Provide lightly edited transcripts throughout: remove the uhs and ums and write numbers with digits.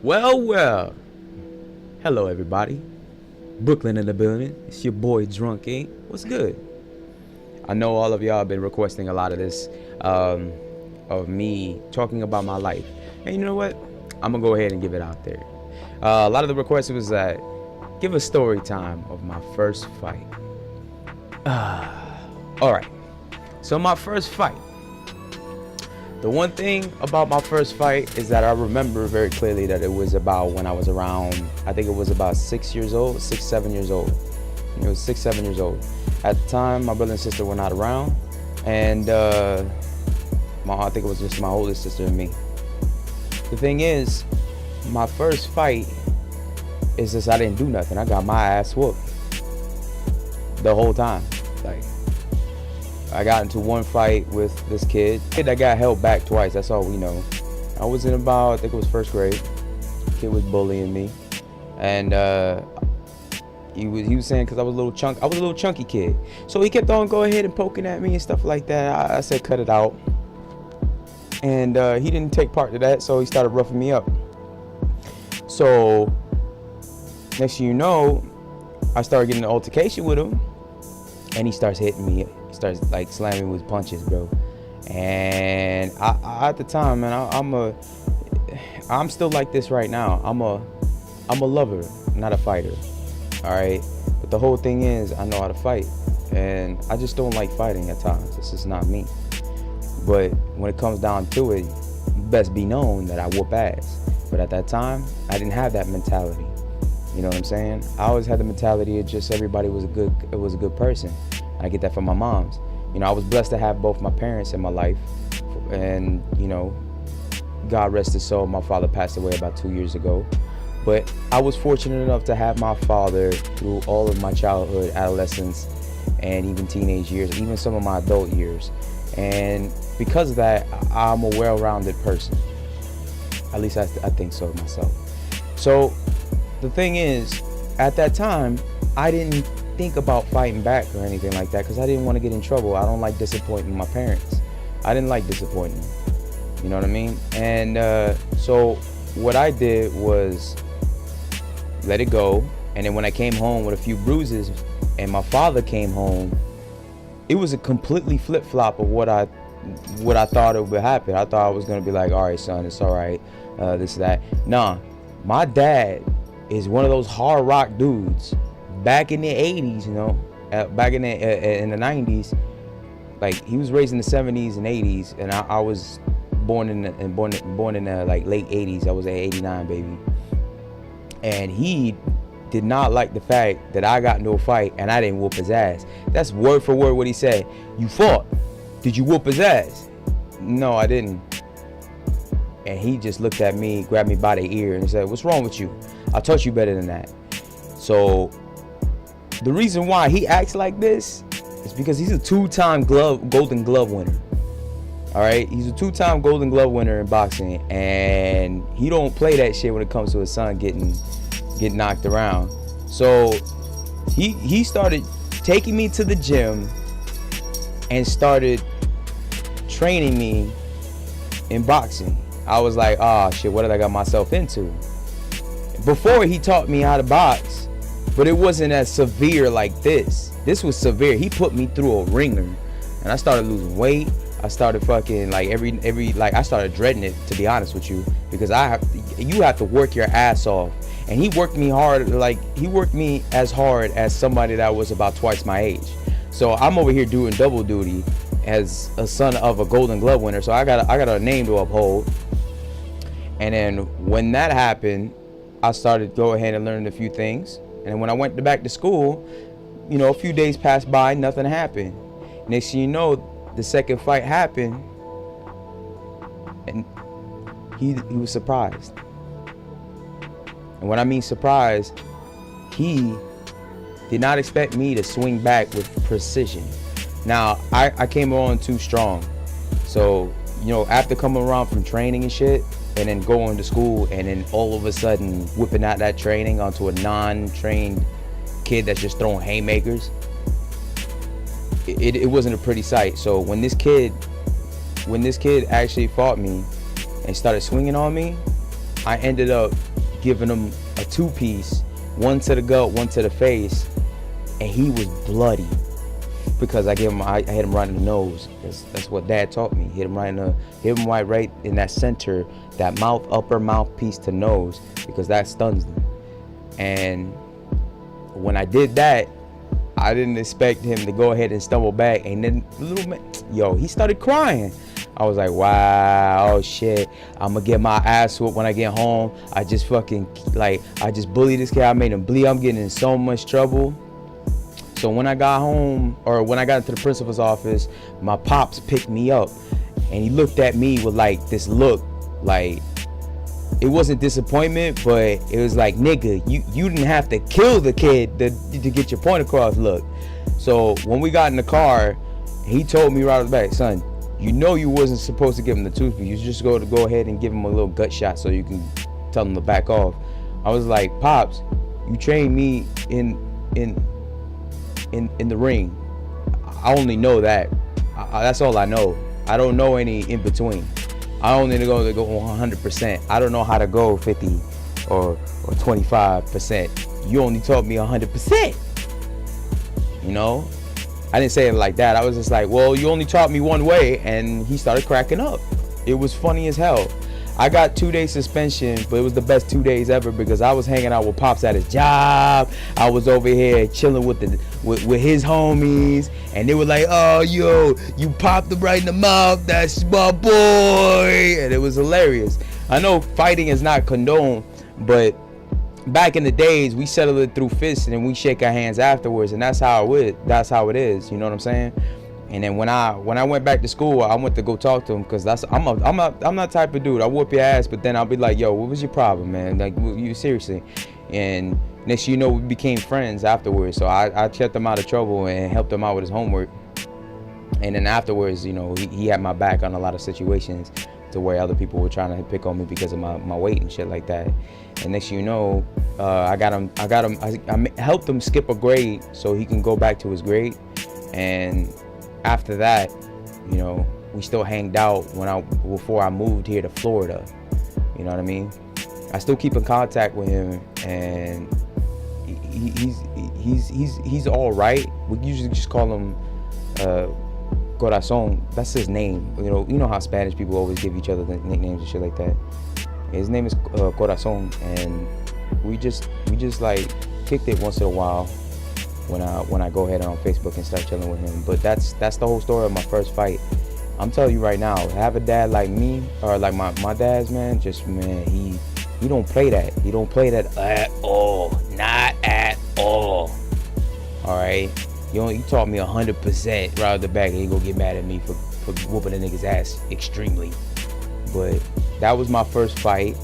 Well, hello everybody. Brooklyn in the building. It's your boy Drunk Ink. What's good? I know all of y'all have been requesting a lot of this, of me talking about my life. And you know what? I'm gonna go ahead and give it out there. A lot of the requests was that give a story time of my first fight. Alright. So my first fight. The one thing about my first fight is that I remember very clearly that it was about when I was around, I think it was about 6 years old, 6, 7 years old. It was 6, 7 years old. At the time, my brother and sister were not around, and I think it was just my oldest sister and me. The thing is, my first fight is just I didn't do nothing. I got my ass whooped the whole time. Like, I got into one fight with this kid that got held back twice. That's all we know. I was in about, I think it was first grade. Kid was bullying me, and he was saying because I was a little chunky kid. So he kept on going ahead and poking at me and stuff like that. I said cut it out, and he didn't take part to that. So he started roughing me up. So next thing you know, I started getting an altercation with him, and he starts hitting me. He starts like slamming with punches, bro. And I at the time, man, I'm still like this right now. I'm a lover, not a fighter. All right, but the whole thing is I know how to fight, and I just don't like fighting at times. This is not me. But when it comes down to it, best be known that I whoop ass. But at that time, I didn't have that mentality. You know what I'm saying? I always had the mentality of just everybody was a good person. I get that from my moms. You know, I was blessed to have both my parents in my life, and you know, God rest his soul, my father passed away about 2 years ago. But I was fortunate enough to have my father through all of my childhood, adolescence, and even teenage years, even some of my adult years. And because of that, I'm a well-rounded person. At least I think so myself. So the thing is, at that time, I didn't think about fighting back or anything like that because I didn't want to get in trouble. I don't like disappointing my parents. I didn't like disappointing them. You know what I mean? And so what I did was let it go. And then when I came home with a few bruises and my father came home, it was a completely flip-flop of what I thought it would happen. I thought I was going to be like, all right, son, it's all right, this, that. Nah, my dad is one of those hard rock dudes back in the 80s, you know, back in the 90s. Like, he was raised in the 70s and 80s, and I was born in the like late 80s. I was an 89 baby. And he did not like the fact that I got into a fight and I didn't whoop his ass. That's word for word what he said. You fought. Did you whoop his ass? No, I didn't. And he just looked at me, grabbed me by the ear and said, what's wrong with you? I taught you better than that. So the reason why he acts like this is because he's a two-time Golden Glove winner. All right, he's a two-time Golden Glove winner in boxing, and he don't play that shit when it comes to his son getting knocked around. So he started taking me to the gym and started training me in boxing. I was like, oh shit, what did I got myself into? Before, he taught me how to box, but it wasn't as severe like this. This was severe. He put me through a ringer, and I started losing weight. I started fucking like I started dreading it, to be honest with you, because you have to work your ass off. And he worked me hard, like he worked me as hard as somebody that was about twice my age. So I'm over here doing double duty as a son of a Golden Glove winner. So I got a name to uphold. And then when that happened, I started go ahead and learning a few things. And then when I went back to school, you know, a few days passed by, nothing happened. Next thing you know, the second fight happened, and he was surprised. And when I mean surprised, he did not expect me to swing back with precision. Now, I came on too strong. So, you know, after coming around from training and shit, and then going to school, and then all of a sudden whipping out that training onto a non-trained kid that's just throwing haymakers, it wasn't a pretty sight. So when this kid actually fought me and started swinging on me, I ended up giving him a 2-piece, one to the gut, one to the face, and he was bloody because I hit him right in the nose. That's what Dad taught me. Hit him right in that center, that upper mouthpiece to nose, because that stuns them. And when I did that, I didn't expect him to go ahead and stumble back, and then he started crying. I was like, wow, oh shit, I'm gonna get my ass whooped when I get home. I just bullied this kid. I made him bleed. I'm getting in so much trouble. So when I got home, or when I got into the principal's office, my pops picked me up, and he looked at me with like this look, like, it wasn't disappointment, but it was like, nigga, you didn't have to kill the kid to get your point across. Look. So when we got in the car, he told me right off the back, son, you know you wasn't supposed to give him the toothpick. You just go ahead and give him a little gut shot so you can tell him to back off. I was like, Pops, you trained me in the ring. I only know that. That's all I know. I don't know any in between. I only go 100%. I don't know how to go 50 or 25%. You only taught me 100%. You know? I didn't say it like that. I was just like, well, you only taught me one way, and he started cracking up. It was funny as hell. I got 2-day suspension, but it was the best 2 days ever because I was hanging out with Pops at his job. I was over here chilling with his homies, and they were like, oh, yo, you popped him right in the mouth. That's my boy. And it was hilarious. I know fighting is not condoned, but back in the days, we settled it through fists, and we shake our hands afterwards, and that's how it is. You know what I'm saying? And then when I went back to school, I went to go talk to him because I'm that type of dude. I whoop your ass, but then I'll be like, yo, what was your problem, man? Like, you seriously? And next thing you know, we became friends afterwards. So I kept him out of trouble and helped him out with his homework. And then afterwards, you know, he had my back on a lot of situations to where other people were trying to pick on me because of my weight and shit like that. And next thing you know, I helped him skip a grade so he can go back to his grade. And after that, you know, we still hanged out before I moved here to Florida. You know what I mean? I still keep in contact with him, and he's all right. We usually just call him Corazon. That's his name. You know how Spanish people always give each other the nicknames and shit like that. His name is Corazon, and we just like kicked it once in a while when I go ahead on Facebook and start chilling with him. But that's the whole story of my first fight. I'm telling you right now, have a dad like me, or like my dad's, man, he don't play that. He don't play that at all. Not at all. Alright? You taught me 100% right out the back, and he gonna get mad at me for whooping a nigga's ass extremely. But that was my first fight.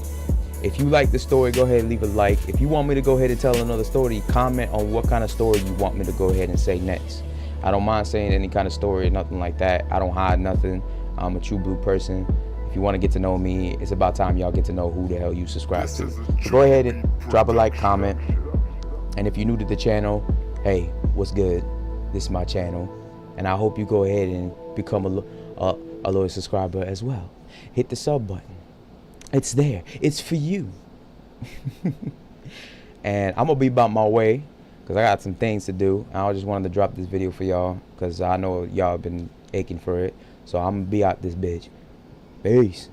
If you like the story, go ahead and leave a like. If you want me to go ahead and tell another story, comment on what kind of story you want me to go ahead and say next. I don't mind saying any kind of story or nothing like that. I don't hide nothing. I'm a true blue person. If you want to get to know me, it's about time y'all get to know who the hell you subscribe to. So go ahead and drop a like, comment. And if you're new to the channel, hey, what's good? This is my channel. And I hope you go ahead and become a loyal subscriber as well. Hit the sub button. It's there. It's for you. And I'm going to be about my way because I got some things to do. I just wanted to drop this video for y'all because I know y'all been aching for it. So I'm going to be out this bitch. Peace.